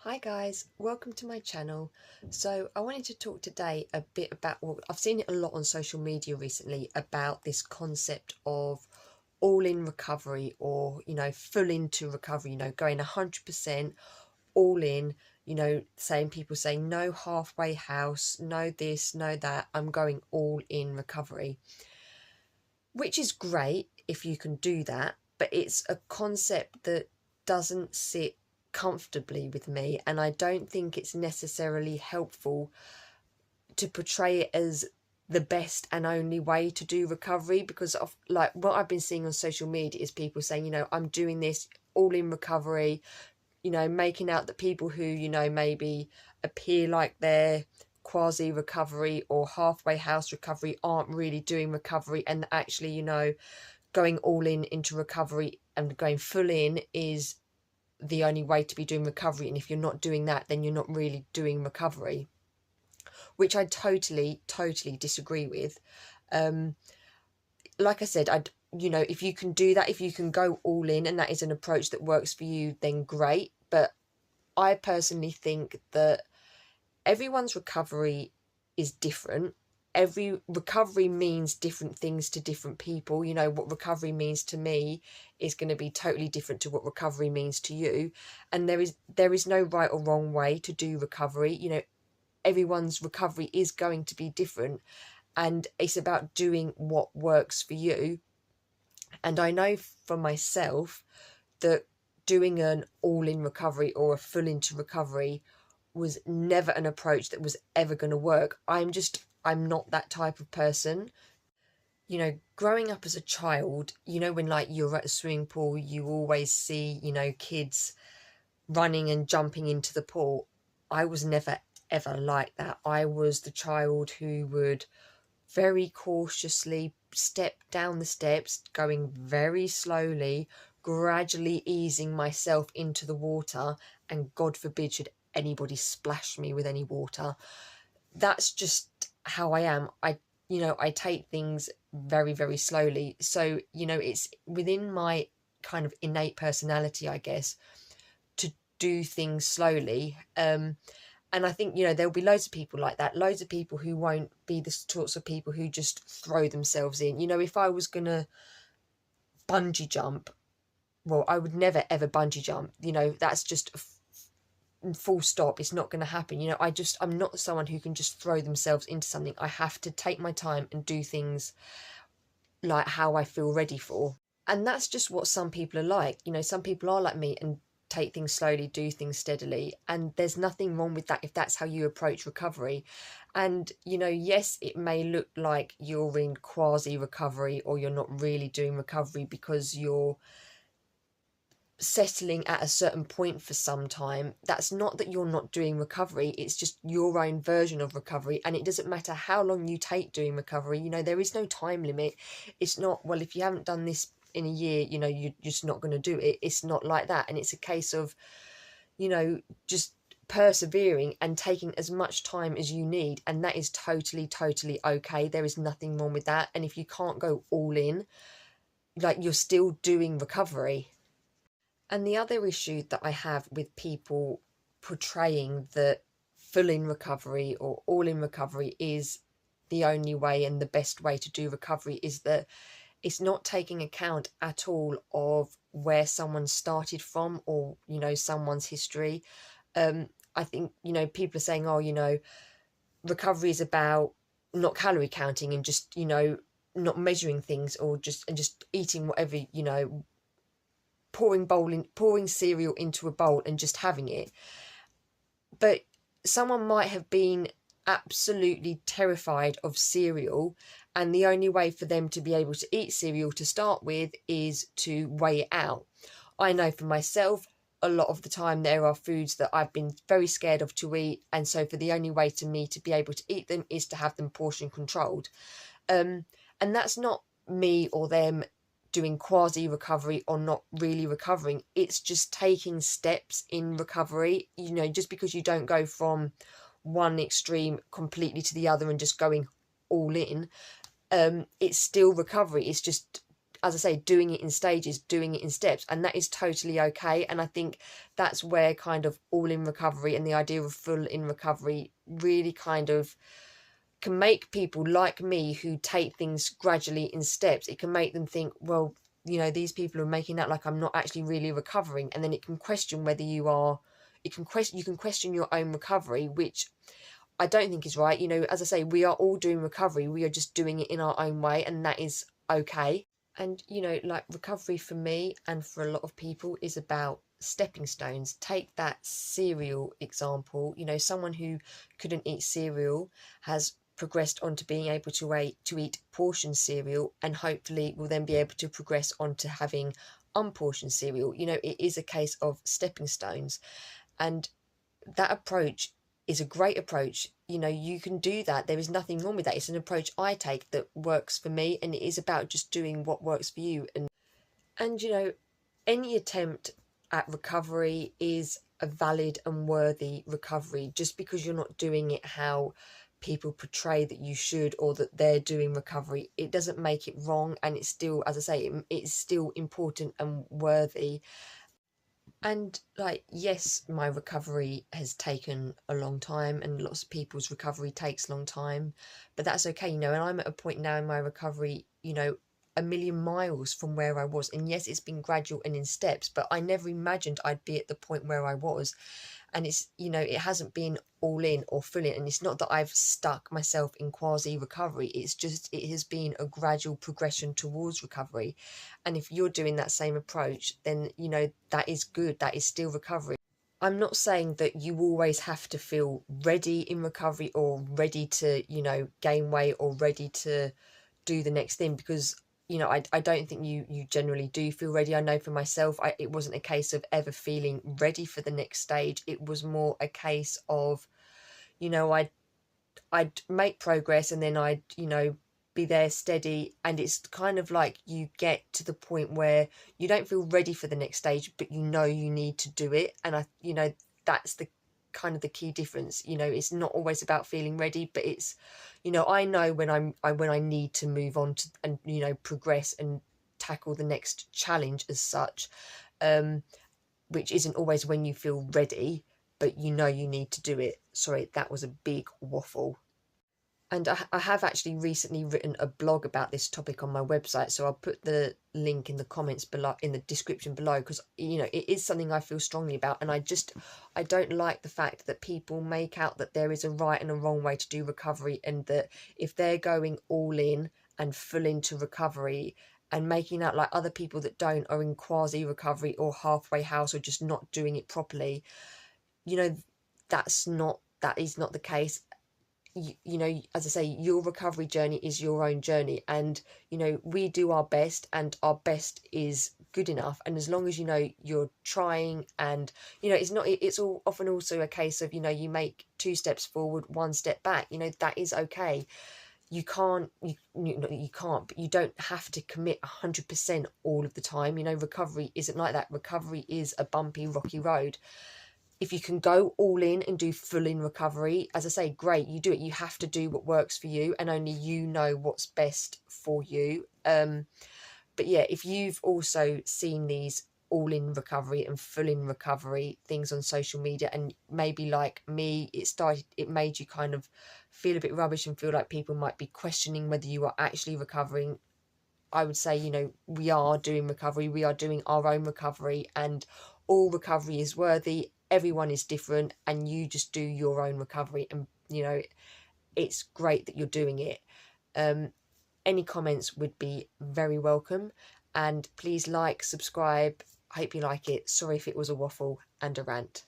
Hi guys, welcome to my channel. So I wanted to talk today a bit about, well, I've seen it a lot on social media recently about this concept of all-in recovery, or full into recovery, going 100% all in, saying, people saying no halfway house, no this, no that, I'm going all in recovery, which is great if you can do that, but it's a concept that doesn't sit comfortably with me, and I don't think it's necessarily helpful to portray it as the best and only way to do recovery, because of like what I've been seeing on social media is people saying, I'm doing this all in recovery, making out that people who, maybe appear like they're quasi recovery or halfway house recovery aren't really doing recovery, and actually, going all in into recovery and going full in is the only way to be doing recovery, and if you're not doing that, then you're not really doing recovery, which I totally disagree with. Like I said, if you can do that, if you can go all in and that is an approach that works for you, then great. But I personally think that everyone's recovery is different. Every recovery means different things to different people. What recovery means to me is going to be totally different to what recovery means to you, and there is no right or wrong way to do recovery. Everyone's recovery is going to be different, and it's about doing what works for you. And I know for myself that doing an all-in recovery or a full into recovery was never an approach that was ever going to work. I'm not that type of person. Growing up as a child, when like you're at a swimming pool, you always see, kids running and jumping into the pool. I was never ever like that. I was the child who would very cautiously step down the steps, going very slowly, gradually easing myself into the water, and God forbid should anybody splash me with any water. That's just how I am. I take things very, very slowly. So, it's within my kind of innate personality, I guess, to do things slowly. And I think, there'll be loads of people like that, loads of people who won't be the sorts of people who just throw themselves in. If I was going to bungee jump, well, I would never ever bungee jump. That's just full stop. It's not going to happen. I'm not someone who can just throw themselves into something. I have to take my time and do things like how I feel ready for. And that's just what some people are like. Some people are like me and take things slowly, do things steadily, and there's nothing wrong with that if that's how you approach recovery. And yes, it may look like you're in quasi recovery, or you're not really doing recovery because you're settling at a certain point for some time. That's not that you're not doing recovery, it's just your own version of recovery, and it doesn't matter how long you take doing recovery. There is no time limit. It's not, well, if you haven't done this in a year, you're just not going to do it. It's not like that. And it's a case of just persevering and taking as much time as you need, and that is totally okay. There is nothing wrong with that. And if you can't go all in, like, you're still doing recovery. And the other issue that I have with people portraying that full in recovery or all in recovery is the only way and the best way to do recovery is that it's not taking account at all of where someone started from, or someone's history. I think people are saying, oh, recovery is about not calorie counting and just not measuring things, or just eating whatever, pouring cereal into a bowl and just having it. But someone might have been absolutely terrified of cereal, and the only way for them to be able to eat cereal to start with is to weigh it out. I know for myself, a lot of the time there are foods that I've been very scared of to eat, and so for the only way to me to be able to eat them is to have them portion controlled. And that's not me or them doing quasi recovery or not really recovering. It's just taking steps in recovery. Just because you don't go from one extreme completely to the other and just going all in, it's still recovery. It's just as I say, doing it in stages, doing it in steps, and that is totally okay. And I think that's where kind of all in recovery and the idea of full in recovery really kind of can make people like me who take things gradually in steps. It can make them think, well, these people are making that like I'm not actually really recovering, and then it can question whether you are. You can question your own recovery, which I don't think is right. As I say, we are all doing recovery. We are just doing it in our own way, and that is okay. And, like recovery for me and for a lot of people is about stepping stones. Take that cereal example. Someone who couldn't eat cereal has progressed on to being able to eat portion cereal, and hopefully will then be able to progress on to having unportioned cereal. It is a case of stepping stones. And that approach is a great approach. You can do that. There is nothing wrong with that. It's an approach I take that works for me, and it is about just doing what works for you. And any attempt at recovery is a valid and worthy recovery. Just because you're not doing it how people portray that you should, or that they're doing recovery, it doesn't make it wrong. And it's still, as I say, it's still important and worthy. And like, yes, my recovery has taken a long time, and lots of people's recovery takes a long time, but that's okay, and I'm at a point now in my recovery, a million miles from where I was. And yes, it's been gradual and in steps, but I never imagined I'd be at the point where I was. And it's, it hasn't been all in or full in, and it's not that I've stuck myself in quasi recovery. It's just, it has been a gradual progression towards recovery. And if you're doing that same approach, then that is good. That is still recovery. I'm not saying that you always have to feel ready in recovery, or ready to gain weight, or ready to do the next thing, because I don't think you generally do feel ready. I know for myself, it wasn't a case of ever feeling ready for the next stage. It was more a case of, I'd make progress, and then I'd be there steady. And it's kind of like you get to the point where you don't feel ready for the next stage, but you need to do it. And that's the kind of the key difference. It's not always about feeling ready, but it's, I know when when I need to move on to, and progress and tackle the next challenge as such, which isn't always when you feel ready, but you need to do it. Sorry, that was a big waffle. And I have actually recently written a blog about this topic on my website, so I'll put the link in the comments below, in the description below, because it is something I feel strongly about. And I don't like the fact that people make out that there is a right and a wrong way to do recovery, and that if they're going all in and full into recovery, and making out like other people that don't are in quasi recovery or halfway house, or just not doing it properly, that is not the case. As I say, your recovery journey is your own journey, and we do our best, and our best is good enough. And as long as you're trying, and it's all often also a case of you make 2 steps forward, 1 step back. That is okay. You can't, but you don't have to commit 100% all of the time. Recovery isn't like that. Recovery is a bumpy, rocky road. If you can go all in and do full in recovery, as I say, great, you do it. You have to do what works for you, and only you know what's best for you. But yeah, if you've also seen these all in recovery and full in recovery things on social media, and maybe like me, it made you kind of feel a bit rubbish and feel like people might be questioning whether you are actually recovering, I would say, we are doing recovery. We are doing our own recovery, and all recovery is worthy. Everyone is different, and you just do your own recovery, and it's great that you're doing it. Any comments would be very welcome, and please like, subscribe. I hope you like it. Sorry if it was a waffle and a rant.